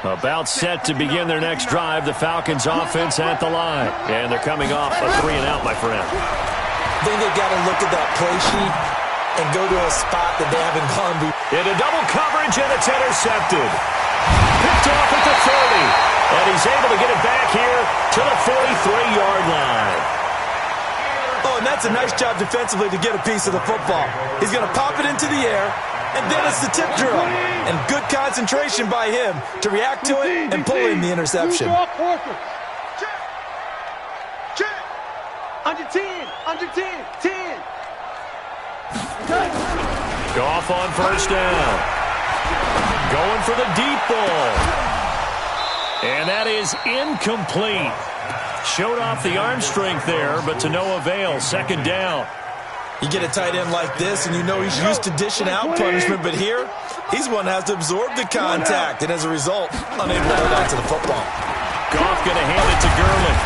Speaker 2: About set to begin their next drive. The Falcons offense at the line. And they're coming off a 3-and-out, my friend.
Speaker 4: I think they've got to look at that play sheet and go to a spot that they haven't gone to.
Speaker 2: Into double coverage, and it's intercepted. Picked off at the 30. And he's able to get it back here to the 43-yard line.
Speaker 4: Oh, and that's a nice job defensively to get a piece of the football. He's going to pop it into the air, and then it's the tip drill. And good concentration by him to react to it and pull in the interception.
Speaker 6: Check. Under 10. Under 10. 10.
Speaker 2: Goff on first down. Going for the deep ball. And that is incomplete. Showed off the arm strength there, but to no avail. 2nd down.
Speaker 4: You get a tight end like this, and you know he's used to dishing out punishment, but here, he's one that has to absorb the contact, and as a result, unable to hold on to the football.
Speaker 2: Goff going to hand it to Gurley.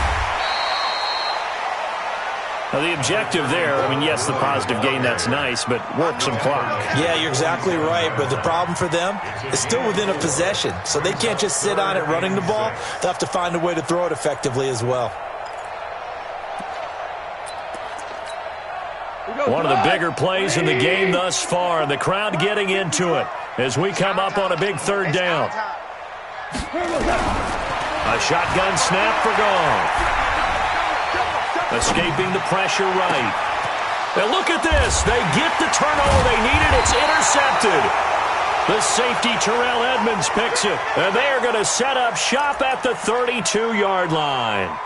Speaker 2: Now, the objective there, I mean, yes, the positive gain, that's nice, but work some clock.
Speaker 4: Yeah, you're exactly right, but the problem for them is still within a possession, so they can't just sit on it running the ball. They'll have to find a way to throw it effectively as well.
Speaker 2: One of the bigger plays in the game thus far, and the crowd getting into it as we come up on a big third down. A shotgun snap for Goff. Escaping the pressure right. Now look at this. They get the turnover they needed. It's intercepted. The safety, Terrell Edmonds, picks it. And they are going to set up shop at the 32-yard line.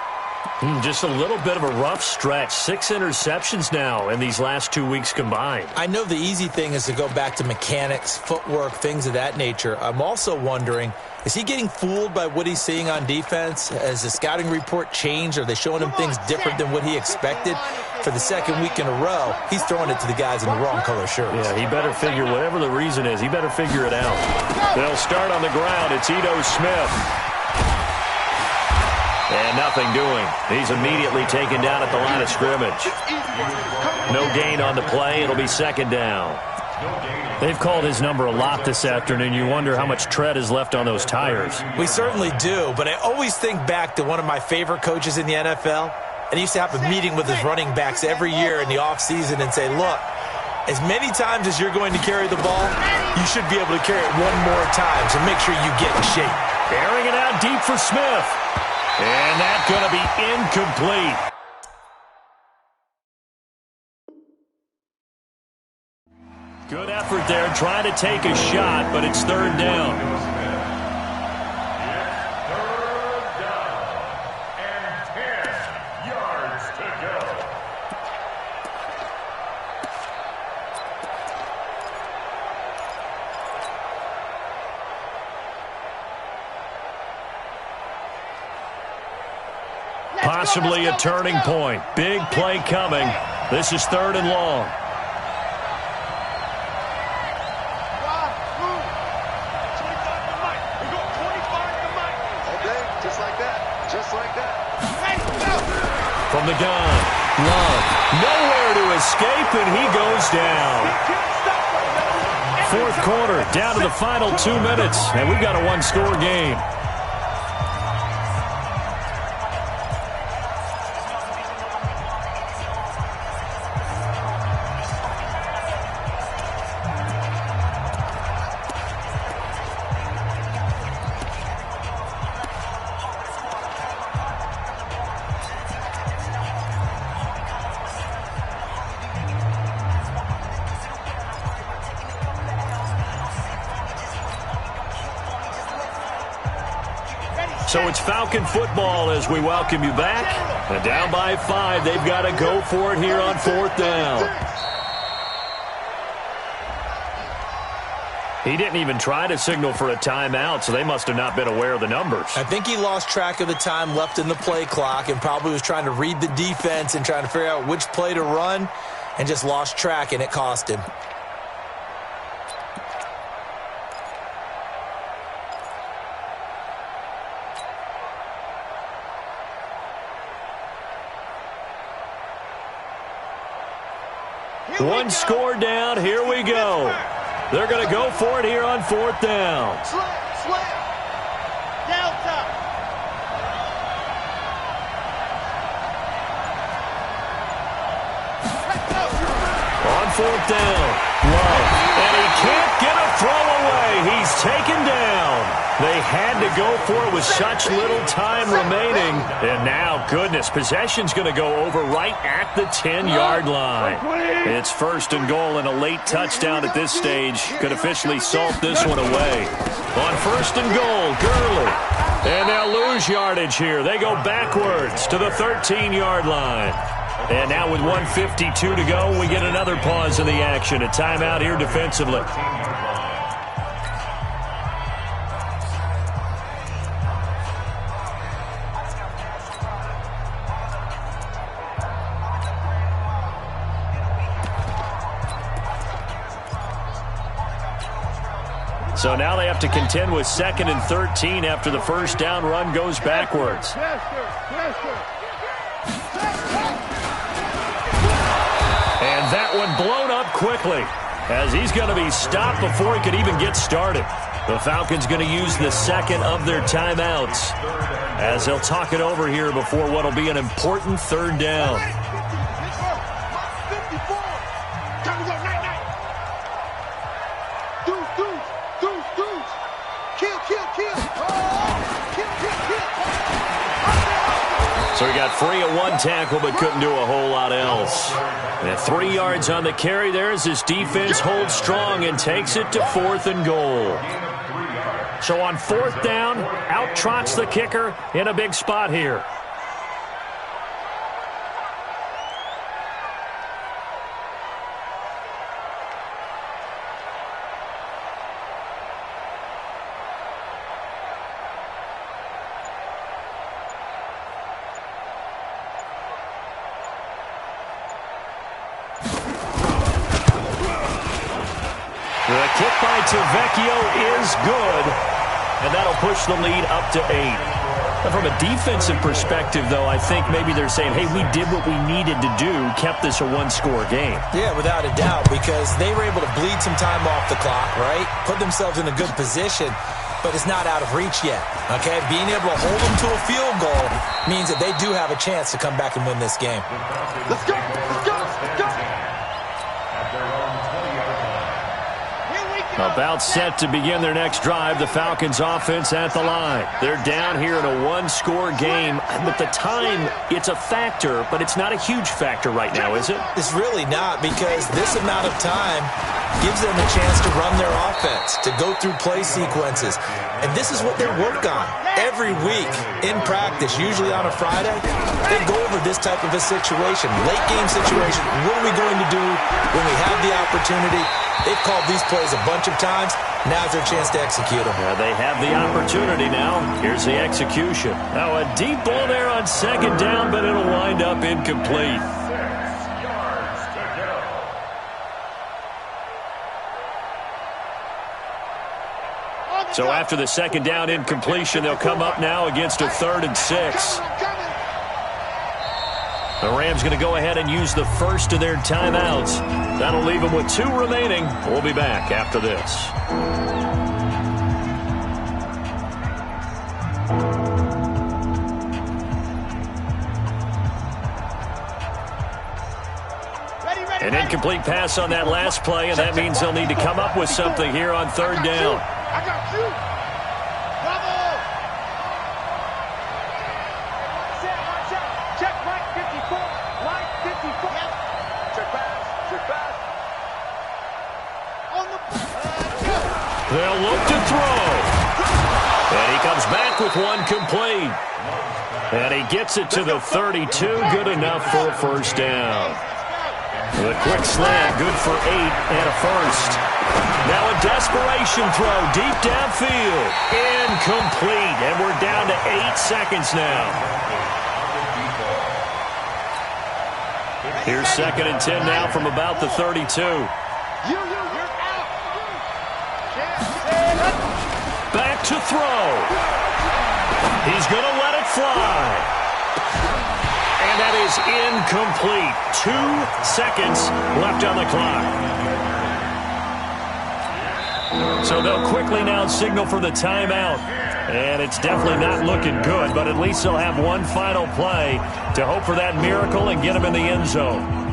Speaker 2: Just a little bit of a rough stretch. 6 interceptions now in these last 2 weeks combined.
Speaker 4: I know the easy thing is to go back to mechanics, footwork, things of that nature. I'm also wondering, is he getting fooled by what he's seeing on defense? Has the scouting report changed? Are they showing him things different than what he expected? For the second week in a row, he's throwing it to the guys in the wrong color shirts.
Speaker 2: Yeah, he better figure, whatever the reason is, he better figure it out. They'll start on the ground. It's Ito Smith. And nothing doing. He's immediately taken down at the line of scrimmage. No gain on the play. It'll be second down. They've called his number a lot this afternoon. You wonder how much tread is left on those tires.
Speaker 4: We certainly do, but I always think back to one of my favorite coaches in the NFL, and he used to have a meeting with his running backs every year in the offseason and say, look, as many times as you're going to carry the ball, you should be able to carry it one more time, so make sure you get in shape.
Speaker 2: Airing it out deep for Smith. And that's going to be incomplete. Good effort there, trying to take a shot, but it's third down.
Speaker 5: Third down and 10 yards to go.
Speaker 2: Possibly a turning point. Big play coming. This is third and long. From the gun, Love, nowhere to escape, and he goes down. Fourth quarter, down to the final 2 minutes, and we've got a one-score game. So it's Falcon football as we welcome you back. And down by 5, they've got to go for it here on fourth down. He didn't even try to signal for a timeout, so they must have not been aware of the numbers.
Speaker 4: I think he lost track of the time left in the play clock and probably was trying to read the defense and trying to figure out which play to run and just lost track, and it cost him.
Speaker 2: One score down. Here we go. They're going to go for it here on fourth down.
Speaker 6: Slip. Delta.
Speaker 2: On fourth down. Love. And he can't get a throw away. He's taken down. They had to go for it with such little time remaining. And now, goodness, possession's going to go over right at the 10-yard line. It's first and goal, and a late touchdown at this stage could officially salt this one away. On first and goal, Gurley. And they'll lose yardage here. They go backwards to the 13-yard line. And now with 1:52 to go, we get another pause in the action. A timeout here defensively. So now they have to contend with 2nd and 13 after the first down run goes backwards. quickly, as he's going to be stopped before he could even get started. The Falcons going to use the second of their timeouts as they'll talk it over here before what will be an important third down. So he got free of one tackle but couldn't do a whole lot else. And 3 yards on the carry there as his defense holds strong and takes it to 4th and goal. So on 4th down, out trots the kicker in a big spot here. The kick by Tavecchio is good, and that'll push the lead up to 8. But from a defensive perspective, though, I think maybe they're saying, hey, we did what we needed to do, kept this a one-score game.
Speaker 4: Yeah, without a doubt, because they were able to bleed some time off the clock, right? Put themselves in a good position, but it's not out of reach yet, okay? Being able to hold them to a field goal means that they do have a chance to come back and win this game.
Speaker 6: Let's go! Let's go! Let's go!
Speaker 2: About set to begin their next drive, the Falcons offense at the line. They're down here in a one-score game. With the time, it's a factor, but it's not a huge factor right now, is it?
Speaker 4: It's really not, because this amount of time gives them a chance to run their offense, to go through play sequences. And this is what they work on every week in practice, usually on a Friday. They go over this type of a situation, late game situation. What are we going to do when we have the opportunity? They've called these plays a bunch of times. Now's their chance to execute them.
Speaker 2: Yeah, they have the opportunity now. Here's the execution. Now a deep ball there on 2nd down, but it'll wind up incomplete. So after the 2nd down incompletion, they'll come up now against a 3rd and 6. The Rams going to go ahead and use the first of their timeouts. That'll leave them with 2 remaining. We'll be back after this. An incomplete pass on that last play, and that means they'll need to come up with something here on 3rd down.
Speaker 6: I got you. Bravo. Check right 54. Right 54. Check pass. Check pass. On the
Speaker 2: They'll look to throw. And he comes back with one complete. And he gets it to the 32. Good enough for a first down. The quick slant, good for 8 and a first. Now a desperation throw deep downfield. Incomplete. And we're down to 8 seconds now. Here's 2nd and 10 now from about the 32.
Speaker 6: You're out.
Speaker 2: Back to throw. He's going to let it fly. And that is incomplete. 2 seconds left on the clock. So they'll quickly now signal for the timeout. And it's definitely not looking good, but at least they'll have one final play to hope for that miracle and get them in the end zone.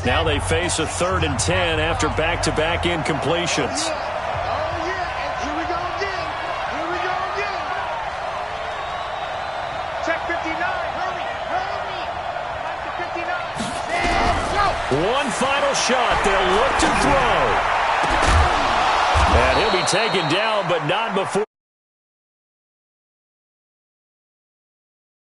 Speaker 2: Now they face a 3rd and 10 after back-to-back incompletions.
Speaker 6: Oh, yeah. And here we go again. Here we go again. Check 59. Hurry. Hurry. Back to 59. Go.
Speaker 2: One final shot. They'll look to throw. And he'll be taken down, but not before.